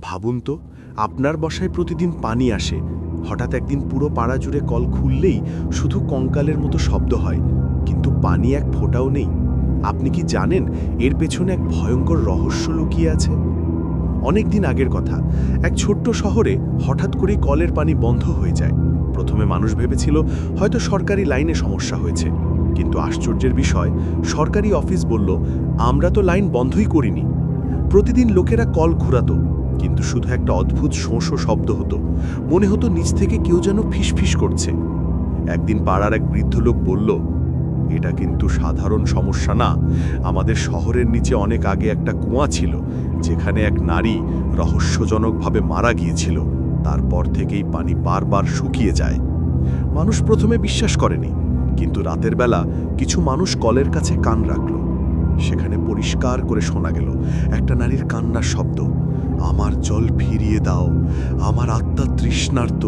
ভাবুন তো, আপনার বাসায় প্রতিদিন পানি আসে, হঠাৎ একদিন পুরো পাড়া জুড়ে কল খুললেই শুধু কঙ্কালের মতো শব্দ হয়, কিন্তু পানি এক ফোঁটাও নেই। আপনি কি জানেন এর পেছনে এক ভয়ঙ্কর রহস্য লুকিয়ে আছে? অনেক দিন আগের কথা, এক ছোট্ট শহরে হঠাৎ করেই কলের পানি বন্ধ হয়ে যায়। প্রথমে মানুষ ভেবেছিল হয়তো সরকারি লাইনে সমস্যা হয়েছে, কিন্তু আশ্চর্যের বিষয়, সরকারি অফিস বলল, আমরা তো লাইন বন্ধই করিনি। প্রতিদিন লোকেরা কল ঘুরাতো, কিন্তু শুধু একটা অদ্ভুত শোঁ শব্দ হতো। মনে হতো নিচ থেকে কেউ যেন ফিসফিস করছে। একদিন পাড়ার এক বৃদ্ধ লোক বলল, এটা কিন্তু সাধারণ সমস্যা না, আমাদের শহরের নিচে অনেক আগে একটা কুয়া ছিল, যেখানে এক নারী রহস্যজনকভাবে মারা গিয়েছিল। তারপর থেকেই পানি বারবার শুকিয়ে যায়। মানুষ প্রথমে বিশ্বাস করেনি, কিন্তু রাতের বেলা কিছু মানুষ কলের কাছে কান রাখল। সেখানে পরিষ্কার করে শোনা গেল একটা নারীর কান্নার শব্দ, আমার জল ফিরিয়ে দাও, আমার আত্মা তৃষ্ণার্ত।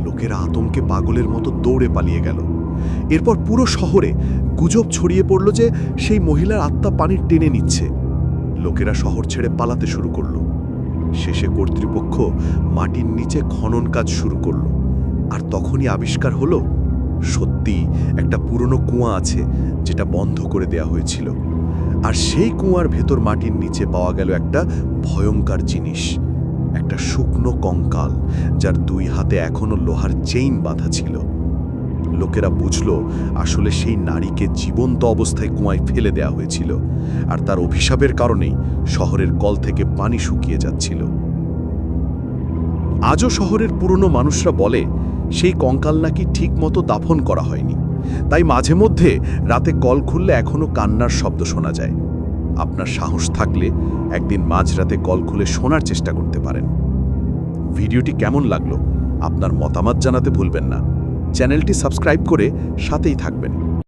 লোকেরা আতঙ্কে পাগলের মতো দৌড়ে পালিয়ে গেল। এরপর পুরো শহরে গুজব ছড়িয়ে পড়ল যে সেই মহিলার আত্মা পানির টেনে নিচ্ছে। লোকেরা শহর ছেড়ে পালাতে শুরু করল। শেষে কর্তৃপক্ষ মাটির নিচে খনন কাজ শুরু করল। আর তখনই আবিষ্কার হলো, সত্যি একটা পুরনো কুয়া আছে, যেটা বন্ধ করে দেয়া হয়েছিল। আর সেই কুয়ার ভেতর মাটির নিচে পাওয়া গেল একটা ভয়ঙ্কর জিনিস, একটা শুকনো কঙ্কাল, যার দুই হাতে এখনো লোহার চেইন বাঁধা ছিল। লোকেরা বুঝল, আসলে সেই নারীকে জীবন্ত অবস্থায় কুয়ায় ফেলে দেয়া হয়েছিল, আর তার অভিশাপের কারণেই শহরের কল থেকে পানি শুকিয়ে যাচ্ছিল। আজও শহরের পুরনো মানুষরা বলে, সেই কঙ্কাল নাকি ঠিকমতো দাফন করা হয়নি, তাই মাঝে মধ্যে রাতে কল খুললে এখনো কান্নার শব্দ শোনা যায়। আপনার সাহস থাকলে একদিন মাঝরাতে কল খুলে শোনার চেষ্টা করতে পারেন। ভিডিওটি কেমন লাগলো আপনার মতামত জানাতে ভুলবেন না। চ্যানেলটি সাবস্ক্রাইব করে সাথেই থাকবেন।